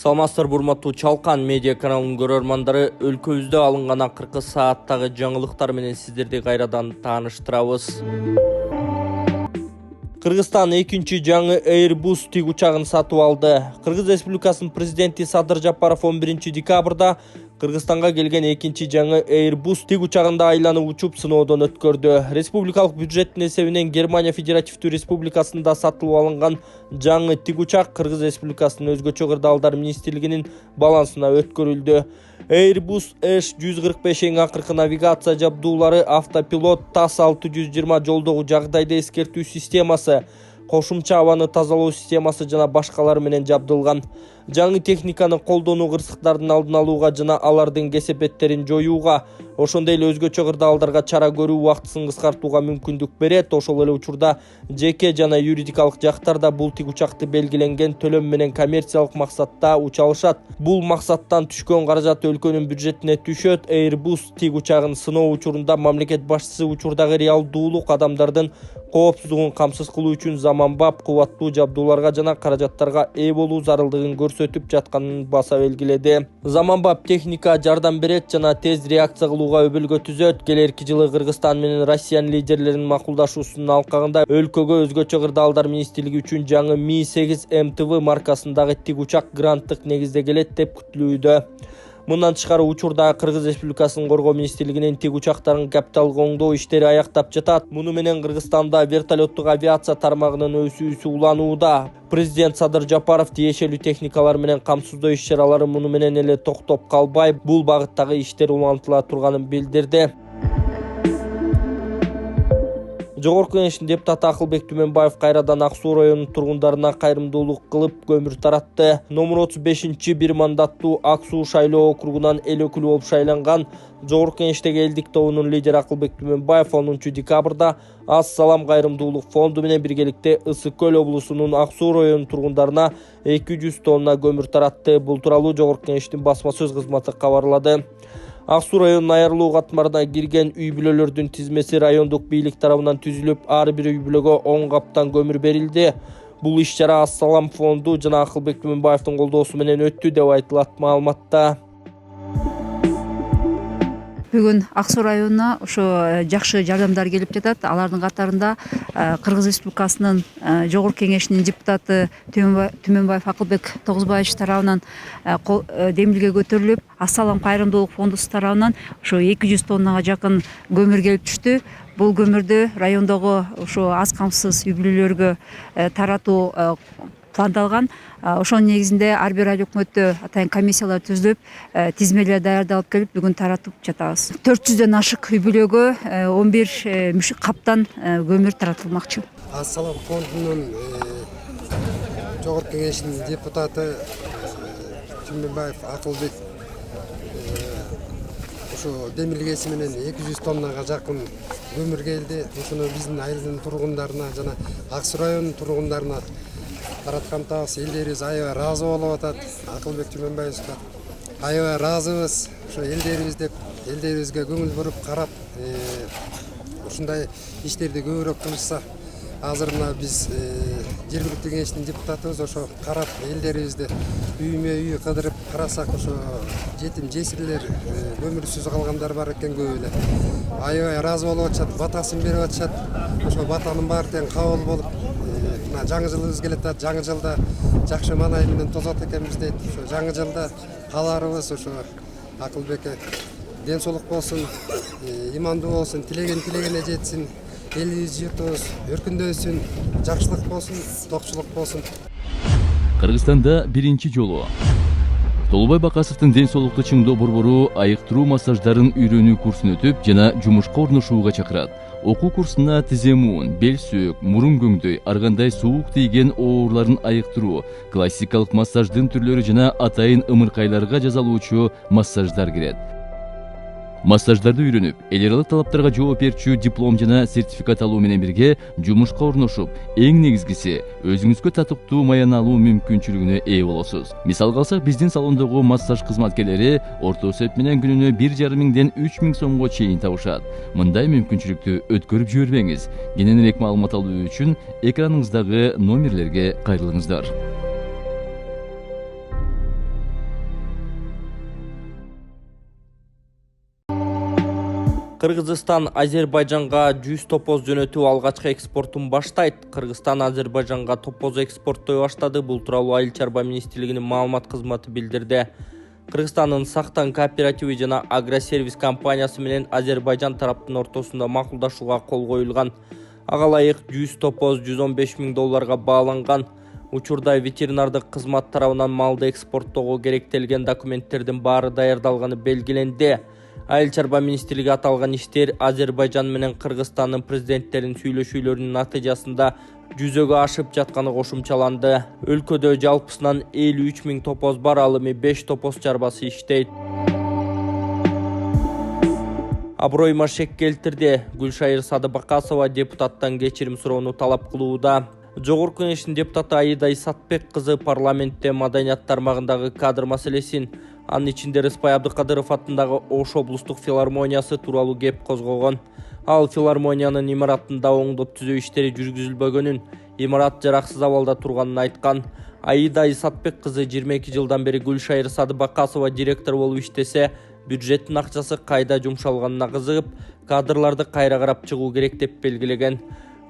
Саламатсыздар урматтуу Чалкан медиа каналынын көрөрмандары, өлкөбүздө алынган акыркы сааттагы жаңылыктар менен сиздерди кайрадан тааныштырабыз. Кыргызстан экинчи жаңы Airbus тик учагын сатып алды. Кыргыз Республикасынын президенти Садыр Жапаров 11 декабрда Кыргызстанга келген экинчи жаңы Airbus тик учагында айланып учуп сыноодон өткөрдү. Республикалык бюджеттин эсебинен Германия Федеративдүү Республикасында сатылып алынган жаңы тик учак Кыргыз Республикасынын өзгөчө кырдаалдар министрлигинин балансына өткөрүлдү. Airbus H145 эң акыркы навигация жабдуулары, автопилот, ТАСС 620 жолдогу жагдайды эскертүү системасы, кошумча абаны тазалоо системасы жана башкалары менен жабдылган. Жаңы техниканы колдонуу кырсыктардын алдын алууга жана алардын кесепеттерин жоюуга, ошондой эле өзгөчө кырдаалдарга чара көрүү убактысын кыскартууга мүмкүндүк берет. Ошол эле учурда жеке жана юридикалык жактарда бул тик учакты белгиленген төлөм менен коммерциялык максатта уча алышат. Бул максаттан түшкөн каражат өлкөнүн бюджетине түшөт. Airbus тик учагын сыноо учурунда мамлекет башчысы учурдагы реалдуулук адамдардын коопсуздугун камсыз кылуу үчүн заманбап, кубаттуу жабдууларга жана каражаттарга ээ болуу зарылдыгын көрсөтүп жатканын баса белгиледи. Заманбап техника жардам берет жана тез реакция кылууга өбөлгө түзөт. Келерки жылы Кыргызстан менен Россиянын лидерлеринин макулдашуусунун алкагында өлкөгө өзгөчө кырдаалдар министрлиги үчүн жаңы Ми-8 МТВ маркасындагы тик учак гранттык негизде келет деп күтүлүүдө. Мындан тышкары учурда Кыргыз Республикасынын коргоо министрлигинин тик учактарын капиталдык оңдоо иштери аяктап жатат. Муну менен Кыргызстанда вертолеттук авиация тармагынын өсүүсү уланууда. Президент Садыр Жапаров тиешелүү техникалар менен камсыздоо иш-чаралары муну менен эле токтоп калбай, бул багыттагы иштер улантыла турганын билдирди. Жогорку Кеңештин депутаты Акылбек Түменбаев кайрадан Ак Суу районунун тургундарына кайрымдуулук кылып көмүр таратты. Номер 35 бир мандаттуу Ак Суу шайлоо округунан эл өкүлү болуп шайланган Жогорку Кеңештеги элдик тобунун лидери Акылбек Түменбаев 10 декабрда Аз Салам кайрымдуулук фонду менен биргеликте Ысык Көл облусунун Ак Суу районунун тургундарына 200 тонна көмүр таратты. Бул тууралуу Жогорку Кеңештин басма сөз кызматы кабарлады. Ак Суу районунун аярлуу катмарына кирген үй бүлөлөрдүн тизмеси райондук бийлик тарабынан түзүлүп, ар бир үй бүлөгө 10 каптан көмүр берилди. Бул иш-чара Аз Салам фонду жана Акылбек Түменбаевдин колдоосу менен өттү деп айтылат маалыматта. Бүгүн Ак Суу районуна ошо жакшы жардамдар келип жатат. Алардын катарында Кыргыз Республикасынын Жогорку Кеңешинин депутаты Түменбаев Акылбек Тогузбаевич тарабынан демилге көтөрүлүп, Ассалам кайрымдуулук фондусу тарабынан ошо 200 тоннага жакын көмүр келип түштү. Бул көмүрдү райондогу ошо аз камсыз үй бүлөлөргө таратуу пландалган. Ошонун негизинде ар бир айыл өкмөттө атайын комиссиялар түзүлүп, тизмелер даярдалып келип, бүгүн таратып жатабыз. 400дөн ашык үй бүлөгө 11 каптан көмүр таратылмакчы. Ассалам фондунун Жогорку Кеңешинин депутаты Түменбаев Акылбек ошо демилгеси менен 200 тоннага жакын көмүр келди. Ошону биздин айылдын тургундарына жана Ак Суу районунун тургундарына тараткандабыз. Элдерибиз аябай ыраазы болуп атат. Акылбек Түменбаевга аябай ыраазыбыз. Ошо элдерибизге көңүл буруп карап, ушундай иштерди көбүрөөк кылышса, азыр мына биз жергиликтүү кеңештин депутатыбыз, ошо карап элдерибизди үймө үй кыдырып карасак, ошо жетим жесирлер, көмүрсүз калгандар бар экен көп эле. Аябай ыраазы болуп атышат, батасын берип атышат. Ошо батанын баары тең кабыл болуп, мына жаңы жылыбыз келет атат. Жаңы жылда жакшы маанай менен тозот экенбиз дейт. Ошо жаңы жылда кааларыбыз ошо Акылбекке ден соолук болсун, имандуу болсун, тилегене жетсин, элибиз журтубуз өркүндөсүн, жакшылык болсун, токчулук болсун. Кыргызстанда биринчи жолу Толубай Бакасовдун ден соолукту чыңдоо борбору айыктыруу массаждарын үйрөнүү курсун өтүп жана жумушка орношууга чакырат. Окуу курсуна тизе муун, бел сөөк, мурун көңдөй, ар кандай суук тийген ооруларын айыктыруу, классикалык массаждын түрлөрү жана атайын ымыркайларга жазалуучу массаждар кирет. Массаждарды үйрөнүп, эл аралык талаптарга жооп берчү диплом жана сертификат алуу менен бирге жумушка орношуп, эң негизгиси өзүңүзгө татыктуу маян алуу мүмкүнчүлүгүнө ээ болосуз. Мисалга алсак, биздин салондогу массаж кызматкерлери орто эсеп менен күнүнө 1,5 миңден 3 миң сомго чейин табышат. Мындай мүмкүнчүлүктү өткөрүп жибербеңиз. Кененирээк маалымат алуу үчүн экраныңыздагы номерлерге кайрылыңыздар. Кыргызстан Азербайжанга 100 топоз жөнөтүп алгачкы экспортун баштайт. Кыргызстан Азербайжанга топоз экспорттой баштады. Бул тууралуу Айыл чарба министрлигинин маалымат кызматы билдирди. Кыргызстандын Сактан кооперативи жана Агросервис компаниясы менен Азербайжан тараптын ортосунда макулдашууга кол коюлган. Ага ылайык 100 топоз $115,000 бааланган. Учурда ветеринардык кызмат тарабынан малды экспорттоого керектелген документтердин баары даярдалганы белгиленди. Айыл чарба министрлиги аталган иштер Азербайжан менен Кыргызстандын президенттеринин сүйлөшүүлөрүнүн натыйжасында жүзөгө ашып жатканы кошумчаланды. Өлкөдө жалпысынан 53,000 топоз бар, ал эми 5 топоз чарбасы иштейт. Абройма шек келтирди. Гүлшайыр Садыбакасова депутаттан кечирим суроону талап кылууда. Жогорку Кеңештин депутаты Аида Исатбек кызы парламентте маданият тармагындагы кадр маселесин, анын ичинде Рыспай Абдыкадыров атындагы Ош облустук филармониясы тууралуу кеп козгогон. Ал филармониянын имаратында оңдоп түзөө иштери жүргүзүлбөгөнүн, имарат жараксыз абалда турганын айткан. Аида Исатбек кызы 22 жылдан бери Гүлшайыр Садыбакасова директор болуп иштесе, бюджеттин акчасы кайда жумшалганына кызыгып, кадрларды кайра карап чыгуу керек деп белгилеген.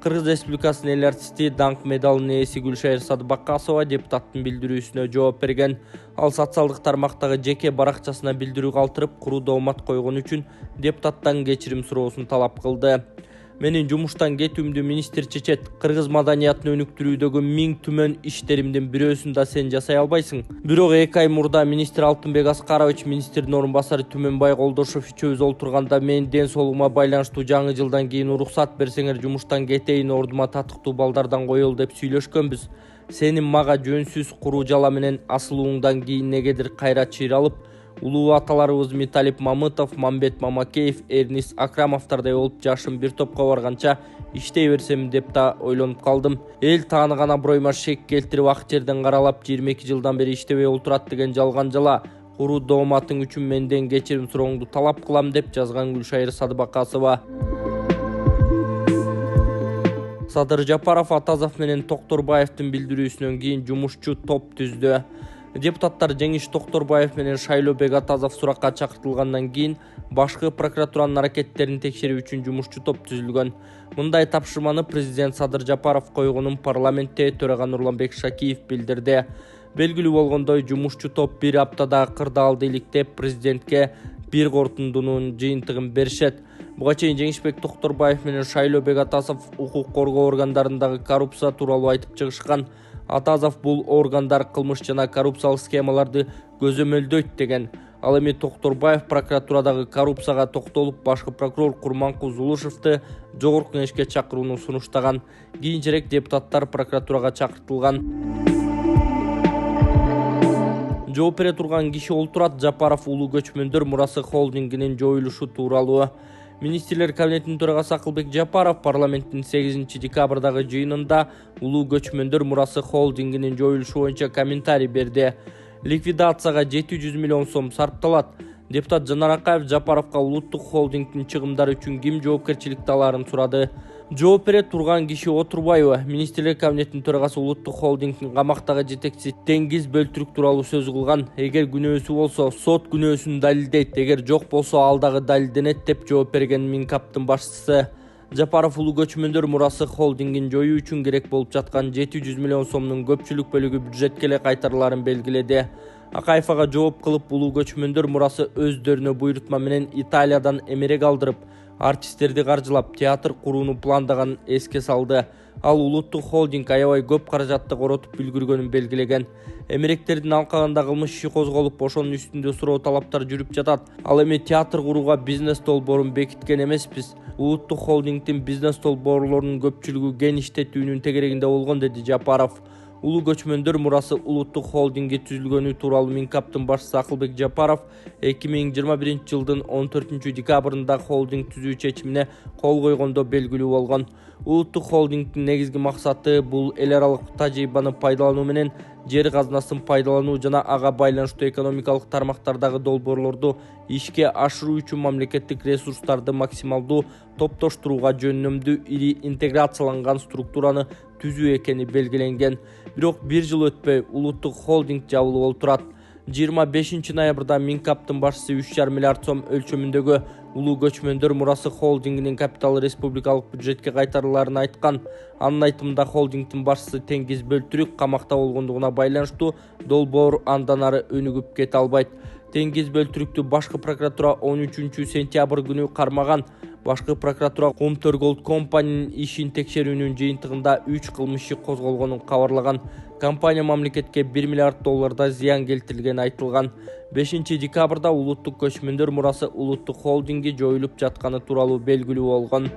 Кыргыз Республикасынын эл артисти, даңк медалынын ээси Гүлшайыр Садыбакасова депутаттын билдирүүсүнө жооп берген. Ал социалдык тармактагы жеке баракчасына билдирүү калтырып, куру доомат койгон үчүн депутаттан кечирим суроосун талап кылды. Менин жумуштан кетүүмдү министр чечет. Кыргыз маданиятын өнүктүрүүдөгү 1000 түмөн иштеримдин бирөөсүн да сен жасай албайсың. Бирок 2 ай мурда министр Алтынбек Аскарович, министрдин орун басары Түмөнбай Колдошов үчөөбүз олтурганда мен ден соолугума байланыштуу жаңы жылдан кийин уруксат берсеңер жумуштан кетейин, ордума татыктуу балдардан коелу деп сүйлөшкөнбүз. Сенин мага жөнсүз куру жала менен асылууңдан кийин негедир кайра чыйралып, улуу аталарыбыз Миталип Мамытов, Мамбет Мамакеев, Эрнис Акрамовтордой болуп жашым бир топко барганча иштей берсем деп да ойлонуп калдым. Эл тааныган Абройма шек келтирип ак жерден каралап 22 жылдан бери иштебей олтурат деген жалган жала. Куру дооматың үчүн менден кечирим сурооңду талап кылам деп жазган Гүлшайыр Садыбакасова. Садыр Жапаров Атазов менен Токторбаевдин билдирүүсүнөн кийин жумушчу топ түздү. Депутаттар Жеңиш Токторбаев менен Шайлообек Атазов суракка чакыртылгандан кийин башкы прокуратуранын аракеттерин текшерүү үчүн жумушчу топ түзүлгөн. Мындай тапшырманы президент Садыр Жапаров койгонун парламентте төрага Нурланбек Шакиев билдирди. Белгилүү болгондой, жумушчу топ бир аптада кырдаалды иликтеп президентке бир корутундунун жыйынтыгын беришет. Буга чейин Жеңишбек Токторбаев менен Шайлообек Атазов укук коргоо органдарындагы коррупция тууралуу айтып чыгышкан. Атазов бул органдар кылмыш жана коррупциялык схемаларды көзөмөлдөйт деген. Ал эми Токторбаев прокуратурадагы коррупцияга токтолуп, башкы прокурор Курманкул Зулушевди Жогорку Кеңешке чакырууну сунуштаган. Кийинчерээк депутаттар прокуратурага чакыртылган. Жооп бере турган киши олтурат. Жапаров улуу көчмөндөр мурасы холдингинин жоюлушу тууралуу. Министрлер кабинетинин төрагасы Акылбек Жапаров парламенттин 8 декабрдагы жыйынында улуу көчмөндөр мурасы холдингинин жоюлушу боюнча комментарий берди. Ликвидацияга 700 миллион сом сарпталат. Депутат Жанар Акаев Жапаровго улуттук холдингдин чыгымдары үчүн ким жоопкерчиликти аларын сурады. Жооп бере турган киши Отурбаева, министрлер кабинетинин төрагасы улуттук холдингдин камактагы жетекчиси Теңиз Бөлтүрүк тууралуу сөз кылган. Эгер күнөөсү болсо, сот күнөөсүн далилдейт, эгер жок болсо, ал дагы далилденет деп жооп берген Минкаптын башчысы. Жапаров улуу көчмөндөр мурасы холдингин жоюу үчүн керек болуп жаткан 700 миллион сомдун көпчүлүк бөлүгү бюджетке эле кайтарыларын белгиледи. Акаев ага жооп кылып, улуу көчмөндөр мурасы өздөрүнө буйрутма менен Италиядан эмерек алдырып, артисттерди каржылап, театр курууну пландаганын эске салды. Ал улуттук холдинг аябай көп каражатты коротуп үлгүргөнүн белгилеген. Эмеректердин алкагында кылмыш иши козголуп, ошонун үстүндө суроо талаптар жүрүп жатат. Ал эми театр курууга бизнес долбоорун бекиткен эмеспиз. Улуттук холдингдин бизнес долбоорлорунун көпчүлүгү кен иштетүүнүн тегерегинде болгон, деди Жапаров. Улуу көчмөндөр мурасы улуттук холдинги түзүлгөнү тууралуу Минкаптын башчысы Акылбек Жапаров 2021 жылдын 14 декабрында холдинг түзүү чечимине кол койгондо белгилүү болгон. Улуттук холдингдин негизги максаты бул эл аралык тажрыйбаны пайдалануу менен жер казынасын пайдалануу жана ага байланыштуу экономикалык тармактардагы долбоорлорду ишке ашыруу үчүн мамлекеттик ресурстарды максималдуу топтоштурууга жөнөмдүү ири интеграцияланган структураны түзүү экени белгиленген. Бирок бир жыл өтпөй улуттук холдинг жабылып олтурат. 25 ноябрда Минкаптын башчысы 3,5 миллиард сом өлчөмүндөгү улуу көчмөндөр мурасы холдингинин капиталы республикалык бюджетке кайтарыларын айткан. Анын айтымында холдингдин башчысы Теңиз Бөлтүрүк камакта болгондугуна байланыштуу долбоор андан ары өнүгүп кете албайт. Теңиз Бөлтүрүктү башкы прокуратура 13 сентябрь күнү кармаган. Башкы прокуратура Comter Gold компаниянын ишин текшерүүнүн жыйынтыгында 3 кылмыш иши козголгонун кабарлаган. Компания мамлекетке 1 миллиард долларда зыян келтирилгени айтылган. 5 декабрда улуттук көчмөндөр мурасы улуттук холдинги жоюлуп жатканы тууралуу белгилүү болгон.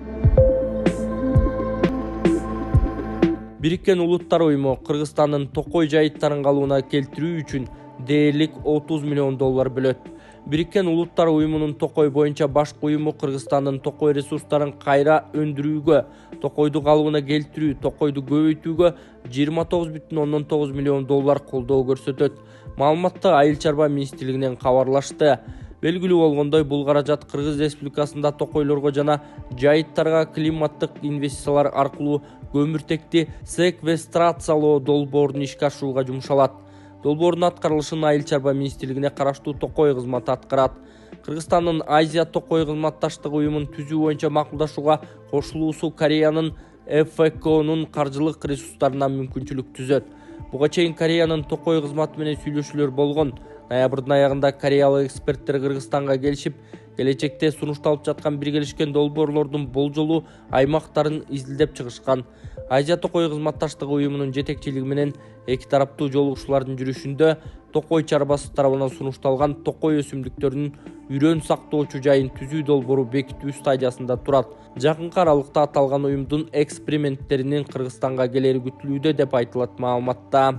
Бириккен Улуттар уюму Кыргызстандын Токой жайыттарын калыбына келтирүү үчүн дээрлик 30 миллион доллар бөлөт. Бириккен Улуттар уюмунун Токой боюнча башкы уюму Кыргызстандын Токой ресурстарын кайра өндүрүүгө, Токойду калыбына келтирүү, Токойду көбөйтүүгө 29,9 миллион доллар колдоо көрсөтөт. Маалыматты Айыл чарба министрлигинен кабарлашты. Белгилүү болгондой, бул каражат Кыргыз Республикасында токойлорго жана жайыттарга климаттык инвестициялар аркылуу көмүртекти секвестрациялоо долбоорун ишке ашырууга жумшалат. Долбоордун аткарылышын Айыл чарба министрлигине караштуу Токой кызматы аткарат. Кыргызстандын Азия Токой кызматташтыгы уюмун түзүү боюнча макулдашууга кошулуусу Кореянын ФКОнун каржылык ресурстарынан мүмкүнчүлүк түзөт. Буга чейин Кореянын Токой кызматы менен сүйлөшүүлөр болгон. Ноябрдын аягында кореялык эксперттер Кыргызстанга келишип, келечекте сунушталып жаткан биргелешкен долбоорлордун болжолуу аймактарын изилдеп чыгышкан. Азия Токой кызматташтыгы уюмунун жетекчилиги менен эки тараптуу жолугушуулардын жүрүшүндө Токой чарбасы тарабынан сунушталган Токой өсүмдүктөрүнүн үрөн сактоочу жайын түзүү долбоору бекитүү стадиясында турат. Жакынкы аралыкта аталган уюмдун эксперименттеринин Кыргызстанга келери күтүлүүдө деп айтылат маалыматта.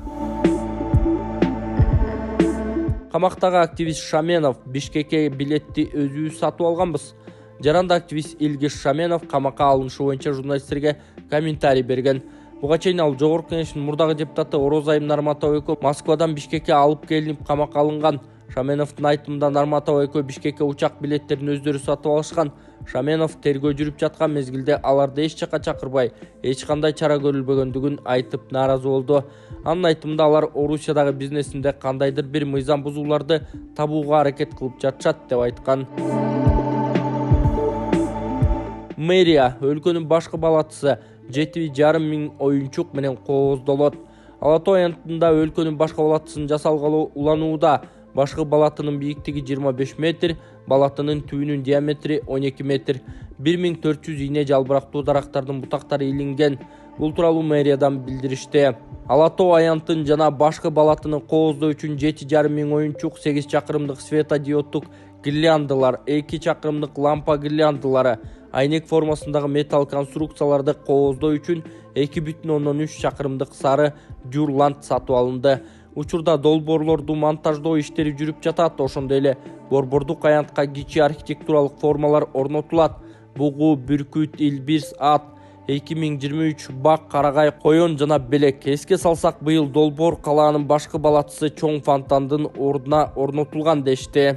Камактагы активист Шаменов Бишкекке билетти өзүбүз сатып алганбыз. Жаранды активист Илгиз Шаменов камакка алынышы боюнча журналисттерге комментарий берген. Буга чейин ал Жогорку Кеңештин мурдагы депутаты Орозайым Нарматова экөө Москвадан Бишкекке алып келинип камакка алынган. Шаменовдун айтымында Нарматова экөө Бишкекке учак билеттерин өздөрү сатып алышкан. Шаменов тергөө жүрүп жаткан мезгилде аларды эч жакка чакырбай, эч кандай чара көрүлбөгөндүгүн айтып нааразы болду. Анын айтымында алар Орусиядагы бизнесинде кандайдыр бир мыйзам бузууларды табууга аракет кылып жатышат деп айткан. Мэрия өлкөнүн башкы балатысы 7,5 миң оюнчук менен кооздолот. Ала Тоо аянтында өлкөнүн башкы балатысын жасалгалы уланууда. Башкы балатынын бийиктиги 25 метр, балатынын түбүнүн диаметри 12 метр. 1400 ийне жалбырактуу дарактардын бутактары илинген. Бул тууралуу мэриядан билдиришти. Ала Тоо аянтын жана башкы балатынын кооздоо үчүн 7,5 миң оюнчук, 8 чакырымдык светодиодтук гирляндылар, 2 чакырымдык лампа гирляндылары, айнек формасындагы металл конструкцияларды кооздоо үчүн 2,3 чакырымдык сары журлант сатып алынды. Учурда долбоорлорду монтаждоо иштери жүрүп жатат. Ошондой эле борбордук аянтка кичи архитектуралык формалар орнотулат. Бугу, бүркүт, илбирс, ат, 2023 бак, карагай, коён жана белек. Эске салсак, быйыл долбоор калаанын башкы балатысы чоң фонтандын ордуна орнотулган дешти.